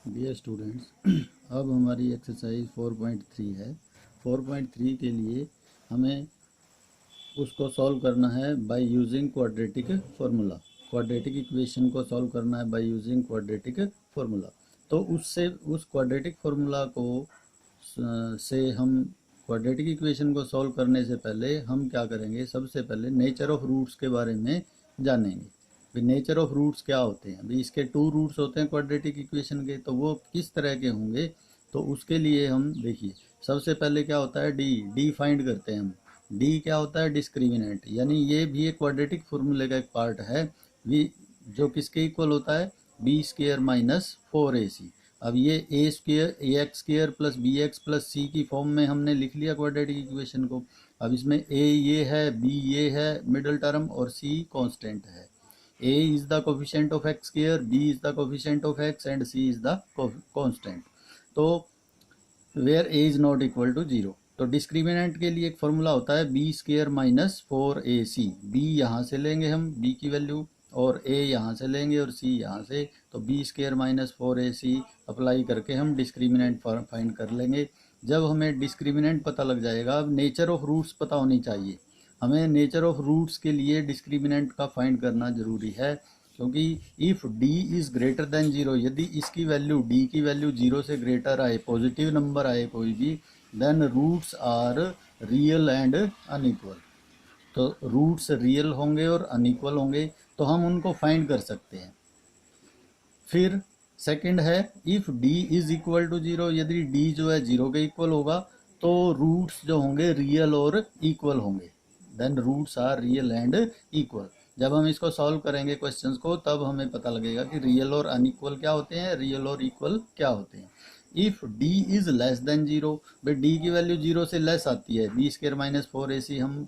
Dear students, अब हमारी exercise 4.3 है। 4.3 के लिए हमें उसको सॉल्व करना है bye using quadratic formula. Quadratic equation को सॉल्व करना है बाय यूजिंग क्वाड्रेटिक फार्मूला। तो उससे उस क्वाड्रेटिक फार्मूला को से हम क्वाड्रेटिक इक्वेशन को सॉल्व करने से पहले हम क्या करेंगे, सबसे पहले नेचर ऑफ रूट्स के बारे में जानेंगे। भाई नेचर ऑफ रूट्स क्या होते हैं। भाई इसके 2 रूट्स होते हैं क्वाड्रेटिक इक्वेशन के, तो वो किस तरह के होंगे। तो उसके लिए हम देखिए, सबसे पहले क्या होता है, डी फाइंड करते हैं हम। डी क्या होता है, डिस्क्रिमिनेंट, यानी ये भी एक क्वाड्रेटिक फॉर्मूले का एक पार्ट है। वी जो किसके इक्वल होता है, बी स्क्वेयर माइनस 4ac। अब ये a square a x square plus b x plus c की फॉर्म में हमने लिख लिया क्वाड्रेटिक इक्वेशन को। अब इसमें ए ये है, बी ये है मिडल टर्म, और सी कांस्टेंट है। a is the coefficient of x square, b is the coefficient of x, and c is the constant. तो where a is not equal to 0, तो डिस्क्रिमिनेंट के लिए एक फॉर्मूला होता है B square minus 4ac। b यहाँ से लेंगे हम b की वैल्यू, और a यहाँ से लेंगे और c यहाँ से, तो B square minus 4ac apply करके हम डिस्क्रिमिनेंट फाइंड कर लेंगे। जब हमें डिस्क्रिमिनेंट पता लग जाएगा, अब नेचर ऑफ रूट्स पता होनी चाहिए। हमें नेचर ऑफ रूट्स के लिए डिस्क्रिमिनेंट का फाइंड करना जरूरी है, क्योंकि if d is greater than 0, यदि इसकी वैल्यू d की वैल्यू 0 से ग्रेटर आए, पॉजिटिव नंबर आए कोई भी, then roots are real and unequal. तो रूट्स रियल होंगे और अनइक्वल होंगे, तो हम उनको फाइंड कर सकते हैं। फिर सेकंड है, if d is equal to 0, यदि d जो है 0 के इक्वल होगा, तो रूट्स जो होंगे रियल और इक्वल होंगे। Then roots are real and equal. जब हम इसको सॉल्व करेंगे क्वेश्चंस को, तब हमें पता लगेगा कि रियल और अनइक्वल क्या होते हैं, रियल और इक्वल क्या होते हैं। If d is less than 0, भाई d की वैल्यू 0 से लेस आती है, बी स्क्वायर माइनस 4ac हम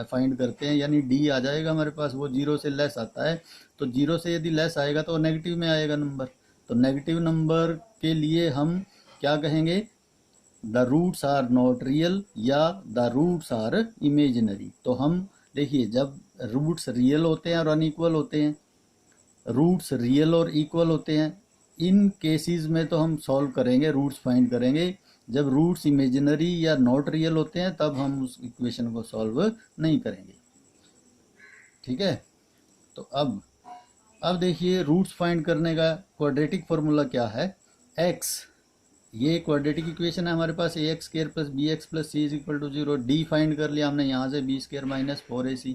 फाइंड करते हैं, यानी d आ जाएगा हमारे पास, वो 0 से लेस आता है। तो 0 से यदि लेस आएगा तो नेगेटिव में आएगा नंबर। तो नेगेटिव नंबर के लिए हम क्या कहेंगे, the roots are not real या द रूट्स आर इमेजिनरी। तो हम देखिए, जब रूट्स रियल होते हैं और अनइक्वल होते हैं, रूट्स रियल और इक्वल होते हैं, इन केसेस में तो हम सॉल्व करेंगे, रूट्स फाइंड करेंगे। जब रूट्स इमेजिनरी या नॉट रियल होते हैं, तब हम उस इक्वेशन को सॉल्व नहीं करेंगे। ठीक है। तो अब देखिए, रूट्स फाइंड करने का क्वाड्रेटिक फार्मूला क्या है, x, ये क्वाड्रेटिक इक्वेशन है हमारे पास, a x square plus b x plus c is equal to 0। D find कर लिया हमने यहाँ से, b square minus 4ac,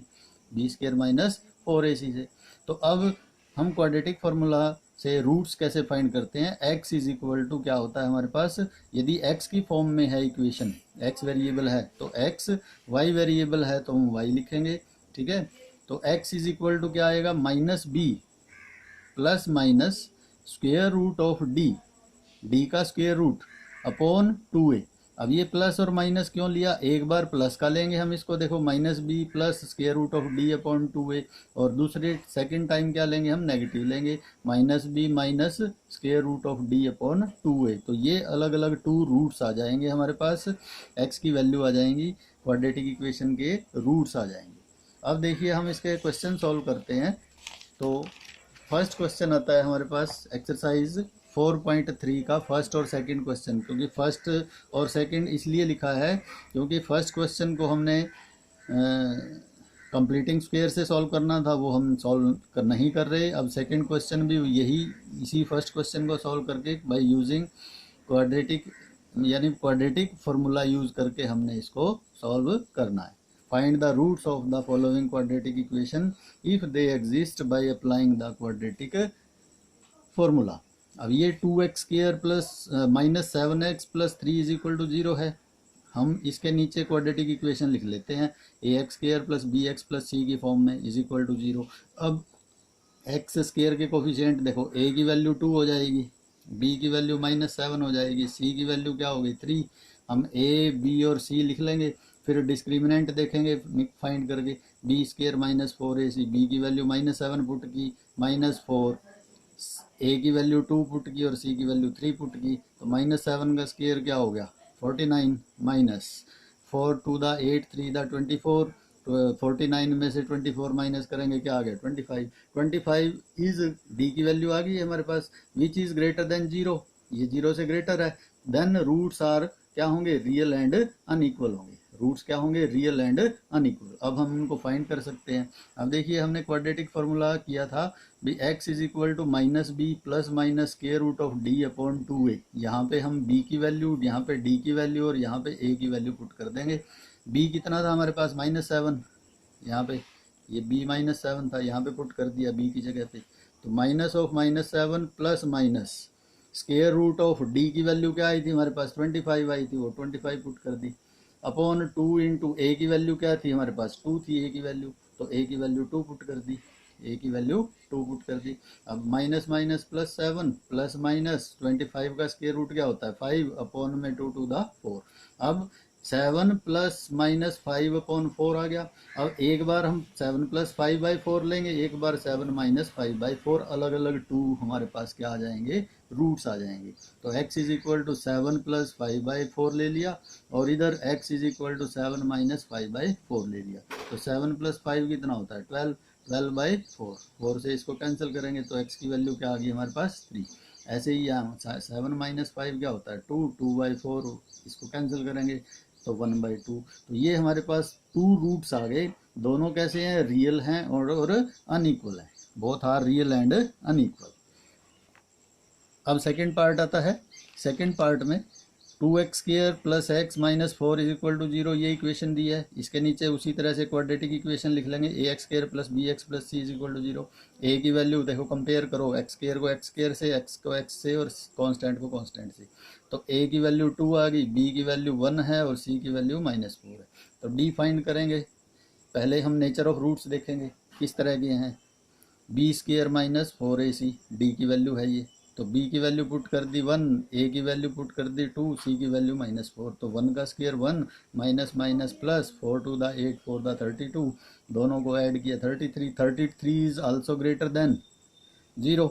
b square minus 4ac से। तो अब हम क्वाड्रेटिक फार्मूला से रूट्स कैसे फाइंड करते हैं। x इज इक्वल टू क्या होता है हमारे पास, यदि x की फॉर्म में है इक्वेशन, x वेरिएबल है तो x, y वेरिएबल है तो हम y लिखेंगे। ठीक है। तो x इज इक्वल टू क्या आएगा, minus B plus minus square root of D का स्क्वेयर रूट अपॉन 2a। अब ये प्लस और माइनस क्यों लिया, एक बार प्लस का लेंगे हम इसको, देखो minus B plus square root of D upon 2a, और दूसरे सेकंड टाइम क्या लेंगे हम, नेगेटिव लेंगे, minus B minus square root of D upon 2a। तो ये अलग अलग 2 रूट्स आ जाएंगे हमारे पास, x की वैल्यू आ जाएंगी, क्वाड्रेटिक इक्वेशन के रूट्स आ जाएंगे। अब देखिए, हम इसके क्वेश्चन सॉल्व करते हैं। तो फर्स्ट क्वेश्चन आता है हमारे पास एक्सरसाइज 4.3 का फर्स्ट और सेकंड क्वेश्चन, क्योंकि फर्स्ट और सेकंड इसलिए लिखा है क्योंकि फर्स्ट क्वेश्चन को हमने कंप्लीटिंग स्क्वायर से सॉल्व करना था, वो हम सॉल्व नहीं कर रहे। अब सेकंड क्वेश्चन भी यही, इसी फर्स्ट क्वेश्चन को सॉल्व करके बाय यूजिंग क्वाड्रेटिक, यानी क्वाड्रेटिक फार्मूला यूज करके हमने इसको सॉल्व करना है। Find the roots of the following quadratic equation if they exist by applying the quadratic formula. अब ये 2x square plus minus 7x प्लस 3 इज इक्वल टू 0 है। हम इसके नीचे क्वाड्रेटिक इक्वेशन लिख लेते हैं, a x square plus b x plus c की फॉर्म में इज इक्वल टू 0। अब एक्स स्क्वायर के कोफिशिएंट देखो, ए की वैल्यू 2 हो जाएगी, बी की वैल्यू माइनस 7 हो जाएगी, सी की वैल्यू क्या होगी 3। हम ए बी और सी लिख लेंगे, फिर डिस्क्रिमिनेंट देखेंगे फाइंड करके, B square minus 4ac, B की वैल्यू माइनस 7 पुट की, माइनस 4, ए की वैल्यू 2 पुट की और सी की वैल्यू 3 पुट की, तो माइनस 7 का स्क्वायर क्या हो गया 49, माइनस 4 2 द 8 3 द 24, 49 में से 24 माइनस करेंगे, क्या आ गया 25। 25 इज डी की वैल्यू आ गई है हमारे पास, विच इज ग्रेटर देन 0, ये 0 से ग्रेटर है। देन रूट्स आर क्या होंगे, रियल एंड अनइक्वल होंगे। रूट्स क्या होंगे, रियल एंड अनइक्वल। अब हम उनको फाइंड कर सकते हैं। अब देखिए हमने क्वाड्रेटिक फार्मूला किया था भी x is equal to minus B plus minus square root of D upon 2a। यहाँ पे हम b की वैल्यू, यहाँ पे d की वैल्यू और यहाँ पे a की वैल्यू पुट कर देंगे। b कितना था हमारे पास -7, यहाँ पे ये b -7 था, यहाँ पे पुट कर दिया b की जगह पे। तो minus of -7 plus minus square root of D की वैल्यू क्या आई थी हमारे पास 25 आई थी, वो 25 पुट कर दी अपॉन 2 इंटू ए की वैल्यू क्या थी हमारे पास 2 थी ए की वैल्यू, तो ए की वैल्यू 2 पुट कर दी, ए की वैल्यू 2 पुट कर दी। अब minus minus plus 7 plus minus 25 का स्क्वायर रूट क्या होता है 5 अपॉन में 2 टू द 4। अब 7 प्लस माइनस 5 अपॉन 4 आ गया। अब एक बार हम 7 प्लस 5/4 लेंगे, एक बार 7 माइनस 5/4, अलग अलग 2 हमारे पास क्या आ जाएंगे, रूट्स आ जाएंगे। तो x is equal to 7 plus 5/4 ले लिया और इधर x is equal to 7 minus 5/4 ले लिया। तो 7 प्लस 5 कितना होता है 12, 12/4, 4 से इसको कैंसिल करेंगे तो x की वैल्यू क्या आ गई हमारे पास 3। ऐसे ही यहाँ 7 माइनस 5 क्या होता है 2, 2/4, इसको कैंसिल करेंगे तो 1/2। तो ये हमारे पास 2 रूट्स आ गए, दोनों कैसे हैं, रियल हैं और अनइक्वल हैं, both are real and unequal. अब सेकंड पार्ट आता है। सेकंड पार्ट में 2x square plus X minus 4 is equal to 0, ये इक्वेशन दी है। इसके नीचे उसी तरह से क्वाड्रेटिक इक्वेशन लिख लेंगे, a x square plus b x plus c is equal to 0। A की वैल्यू देखो कंपेयर करो, एक्स स्क्वायर को एक्स स्क्वायर से, एक्स को एक्स से और कांस्टेंट को कांस्टेंट से। तो ए की वैल्यू 2 आ गई, बी की वैल्यू 1 है और सी की वैल्यू -4 है। तो डी फाइंड करेंगे। पहले हम नेचर ऑफ रूट्स देखेंगे किस तरह के हैं। B square minus 4ac D की वैल्यू है ये, तो b की वैल्यू पुट कर दी 1, a की वैल्यू पुट कर दी 2, c की वैल्यू -4। तो 1 का square 1 minus minus plus 4 two the 8 4 the 32, दोनों को ऐड किया 33। 33 is also greater than 0।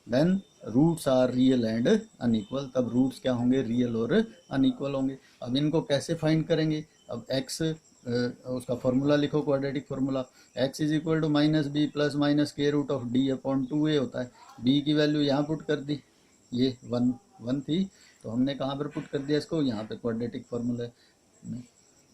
Then roots are real and unequal. तब रूट्स क्या होंगे, रियल और अनइक्वल होंगे। अब इनको कैसे फाइंड करेंगे, अब x उसका फॉर्मूला लिखो, quadratic formula x is equal to minus B plus minus square root of D upon 2a होता है। b की वैल्यू यहाँ पुट कर दी, ये 1 थी, तो हमने कहाँ पर पुट कर दिया इसको, यहाँ पे क्वाड्रेटिक फार्मूला में।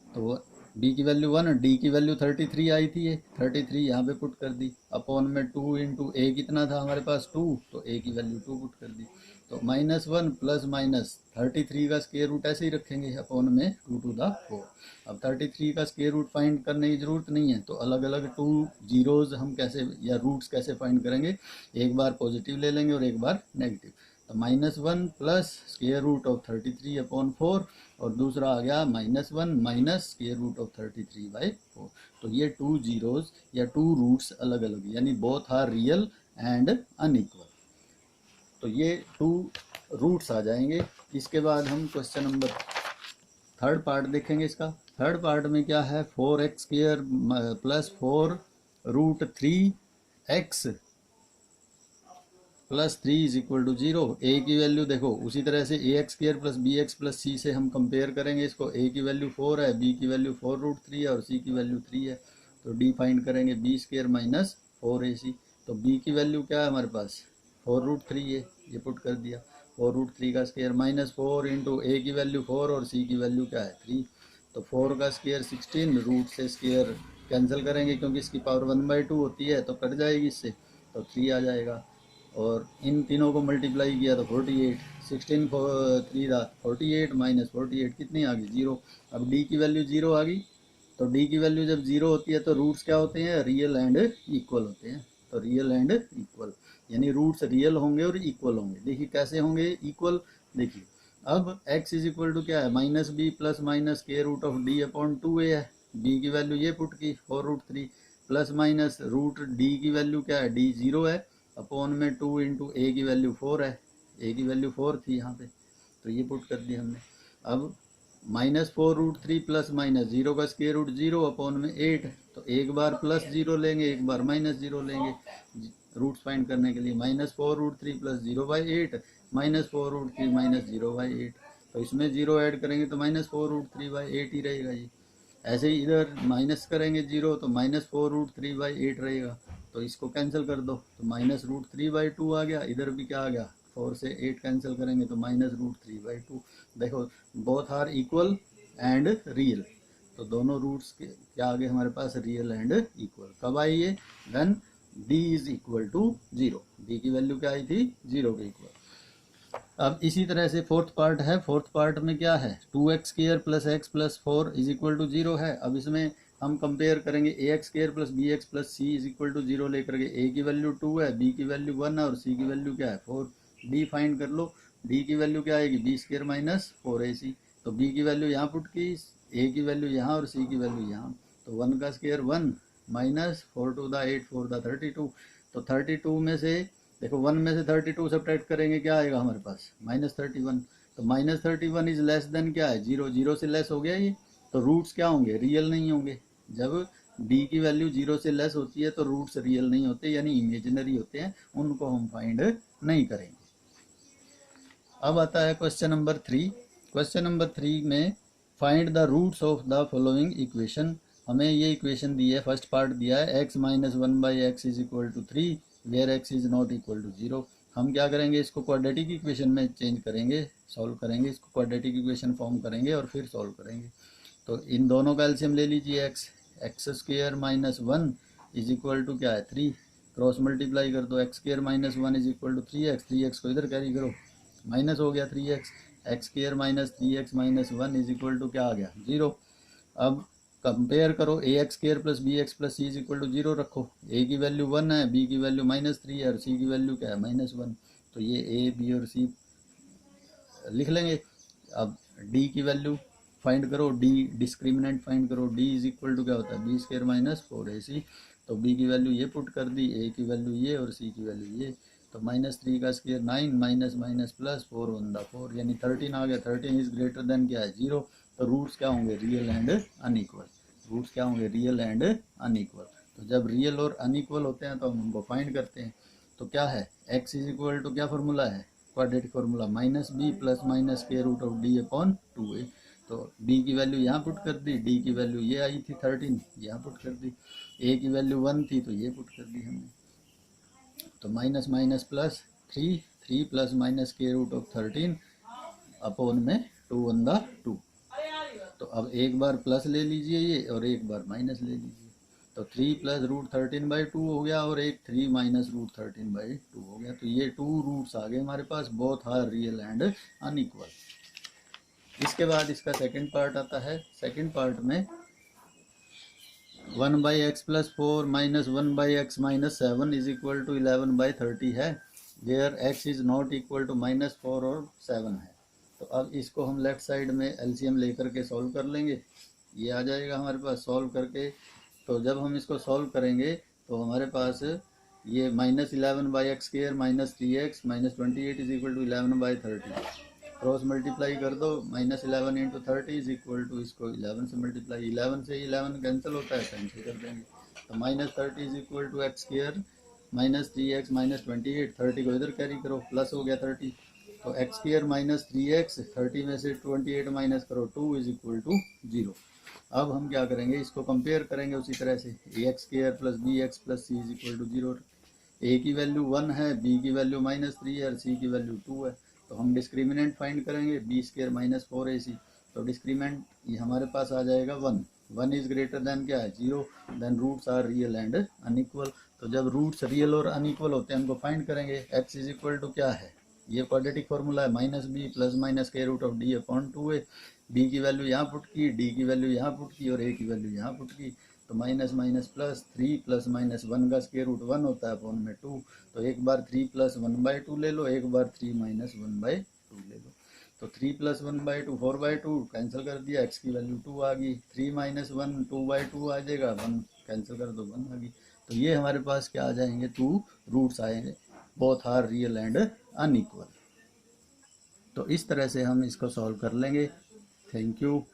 तो b की वैल्यू 1, d की वैल्यू 33 आई थी, ये 33 यहाँ पे पुट कर दी अपॉन में 2 इंटू ए कितना था हमारे पास 2, तो a की वैल्यू 2 पुट कर दी। तो -1 प्लस माइनस 33 का स्क्वायर रूट ऐसे ही रखेंगे अपॉन में 2 टू द 4। अब 33 का स्क्वायर रूट फाइंड करने की जरूरत नहीं है, तो अलग अलग 2 जीरोज हम कैसे या रूट्स कैसे फाइंड करेंगे, एक बार पॉजिटिव ले लेंगे और एक बार नेगेटिव। तो -1 plus square root of 33 upon 4 और दूसरा आ गया -1 माइनस स्क्वायर रूट ऑफ 33/4। तो ये 2 जीरोज या 2 रूट्स अलग अलग, यानी both are real and unequal. तो ये 2 रूट्स आ जाएंगे। इसके बाद हम क्वेश्चन नंबर थर्ड पार्ट देखेंगे। इसका थर्ड पार्ट में क्या है, 4x square plus 4 root 3x plus 3 is equal to 0। A की वैल्यू देखो उसी तरह से a x square plus b x plus c से हम कंपेयर करेंगे इसको। ए की वैल्यू 4 है, बी की वैल्यू 4 रूट 3 है और सी की वैल्यू 3 है। तो डी फाइंड करेंगे बी स्क्वायर माइनस 4ac। तो बी की वैल्यू क्या है हमारे पास 4 रूट 3 है, ये पुट कर दिया 4 रूट 3 का स्क्वायर -4 इंटू ए की वैल्यू 4 और सी की वैल्यू क्या है 3। तो 4 का स्क्वायर 16, रूट से स्क्वायर कैंसिल करेंगे क्योंकि इसकी पावर 1/2 होती है तो कट जाएगी इससे, तो 3 आ जाएगा। और इन तीनों को मल्टीप्लाई किया तो 48, 16 3 48 माइनस 48 कितनी आ गई 0। अब डी की वैल्यू 0 आ गई। तो डी की वैल्यू जब 0 होती है तो रूट्स क्या होते हैं, रियल एंड इक्वल होते हैं। तो रियल एंड इक्वल यानी रूट्स रियल होंगे और इक्वल होंगे। देखिए कैसे होंगे इक्वल, देखिए अब x इज इक्वल टू क्या है -b plus minus square root of d upon 2a है। b की वैल्यू ये पुट की 4 root 3 plus minus root d की वैल्यू क्या है d 0 है अपॉन में 2 इंटू ए की वैल्यू 4 है, ए की वैल्यू 4 थी यहाँ पे, तो ये पुट कर दिया हमने। अब -4 रूट 3 प्लस माइनस 0 का स्क्वायर रूट 0 अपॉन में 8, तो एक बार प्लस 0 लेंगे एक बार -0 लेंगे रूट्स फाइंड करने के लिए। -4 रूट 3 प्लस 0/8 -4 रूट 3 माइनस 0/8, तो इसमें 0 ऐड करेंगे तो -4 रूट 3/8 ही रहेगा ये। ऐसे ही इधर माइनस करेंगे 0 तो -4√3/8 रहेगा, तो इसको कैंसिल कर दो तो -√3/2 आ गया। इधर भी क्या आ गया, 4 से 8 कैंसिल करेंगे तो -√3/2। देखो both are equal and real, तो दोनों रूट्स के क्या आ गए हमारे पास, रियल एंड इक्वल। कब आई ये, when d is equal to 0, d की वैल्यू क्या आई थी, 0 के इक्वल। अब इसी तरह से फोर्थ पार्ट है, फोर्थ पार्ट में क्या है, 2x² + x + 4 is equal to 0 है। अब इसमें हम कंपेयर करेंगे ax² + bx + c is equal to 0 लेकर के। a की वैल्यू 2 है, b की वैल्यू 1 है और c की वैल्यू क्या है 4। d फाइंड कर लो, d की वैल्यू क्या आएगी, b² - 4ac। तो b की वैल्यू यहाँ पुट की, a की वैल्यू यहाँ और c की वैल्यू यहाँ, तो 1 का स्क्वायर 1 -4 to the 8 4 the 32। तो 32 में से देखो 1 में से 32 सब्ट्रैक्ट करेंगे क्या आएगा हमारे पास, -31। तो -31 इज लेस देन क्या है, 0, 0 से लेस हो गया ये। तो रूट्स क्या होंगे, रियल नहीं होंगे। जब d की वैल्यू 0 से लेस होती है तो रूट्स रियल नहीं होते, यानी इमेजिनरी होते हैं, उनको हम फाइंड नहीं करेंगे। अब आता है क्वेश्चन नंबर 3। क्वेश्चन नंबर 3 में find the roots of the following equation. हमें ये इक्वेशन दी है, फर्स्ट पार्ट दिया है x - 1/x is equal to 3 where x is not equal to 0। हम क्या करेंगे, इसको क्वाड्रेटिक इक्वेशन में चेंज करेंगे, सॉल्व करेंगे, इसको क्वाड्रेटिक इक्वेशन फॉर्म करेंगे और फिर सॉल्व करेंगे। तो इन दोनों का एलसीएम ले लीजिए, x² - 1 इज इक्वल टू क्या है 3, क्रॉस मल्टीप्लाई कर दो, x² - 1 is equal to 3x, 3x को इधर कैरी करो, माइनस हो गया 3x, x² - 3x - 1 is equal to क्या आ गया 0। अब कंपेयर करो, ax² + bx + c is equal to 0 रखो, a की वैल्यू 1 है, b की वैल्यू -3 है और c की वैल्यू क्या है -1। तो ये a b और c लिख लेंगे। अब d की वैल्यू फाइंड करो, d डिस्क्रिमिनेंट फाइंड करो, d इज इक्वल टू क्या होता है b² - 4ac। तो b की वैल्यू ये पुट कर दी, a की वैल्यू ये और c की वैल्यू ये। तो -3 का स्क्वायर 9 माइनस माइनस प्लस 4 1 4 यानी 13 आ गया। 13 इज ग्रेटर देन क्या है 0। तो रूट्स क्या होंगे, रियल एंड अनइक्वल। रूट्स क्या होंगे, रियल एंड अनइक्वल। तो जब रियल और अनइक्वल होते हैं तो हम उनको फाइंड करते हैं। तो क्या है, x इज इक्वल टू क्या फार्मूला है, क्वाड्रेटिक फार्मूला, -b + -√d/2a। तो b की वैल्यू यहाँ पुट कर दी, d की वैल्यू ये आई थी 13, यहाँ पुट कर दी, a की वैल्यू 1 थी तो ये पुट कर दी हमने। तो माइनस माइनस प्लस 3, 3 + -√13 अपॉन में 2 1 2। तो अब एक बार प्लस ले लीजिए ये और एक बार माइनस ले लीजिए। तो 3 + √13/2 हो गया और एक 3 - √13/2 हो गया। तो ये 2 रूट्स आ गए हमारे पास, both are real and unequal. इसके बाद इसका सेकंड पार्ट आता है। सेकंड पार्ट में 1/x + 4 - 1/x - 7 is equal to 11/30 है, where x is not equal to -4 और 7 है। तो अब इसको हम लेफ्ट साइड में एलसीएम लेकर के सॉल्व कर लेंगे। ये आ जाएगा हमारे पास सॉल्व करके। तो जब हम इसको सॉल्व करेंगे तो हमारे पास ये -11/x² - 3x - 28 is equal to 11/30। Cross multiply कर दो, -11 × 30 इज इक्वल टू, इसको 11 से मल्टीप्लाई, 11 से 11 कैंसिल होता है, कैंसिल कर देंगे। तो -30 is equal to x² - 3x - 28, 30 को इधर कैरी करो, प्लस हो गया 30। तो x² - 3x, 30 में से 28 माइनस करो 2 इज इक्वल टू 0। अब हम क्या करेंगे, इसको कंपेयर करेंगे उसी तरह से, ax² + bx + c is equal to 0। a की वैल्यू 1 है, b की वैल्यू -3 है और c की वैल्यू 2 है। तो हम डिस्क्रिमिनेंट फाइंड करेंगे, b² - 4ac। तो डिस्क्रिमिनेंट ये हमारे पास आ जाएगा 1, 1 इज ग्रेटर देन क्या है 0, then roots are real and unequal. तो जब रूट्स रियल और अनइक्वल होते हैं उनको फाइंड करेंगे। x इज इक्वल टू क्या है, ये क्वाड्रेटिक फार्मूला है, -b + -√d/2a। b की वैल्यू यहाँ पुट की, d की वैल्यू यहाँ पुट की और a की वैल्यू यहाँ पुट की। तो माइनस माइनस प्लस, 3 + -1 का स्क्वायर रूट 1 होता है अपॉन में 2। तो एक बार 3 + 1/2 ले लो, एक बार 3 - 1/2 ले लो। तो 3 + 1/2 4/2 कैंसिल कर दिया, x की वैल्यू 2 आ गई। 3 - 1 2/2 आ जाएगा, 1 कैंसिल कर दो 1 आ गई। तो ये हमारे पास क्या आ जाएंगे, 2 रूट्स आएंगे, both are real and unequal. तो इस तरह से हम इसको सॉल्व कर लेंगे। Thank you.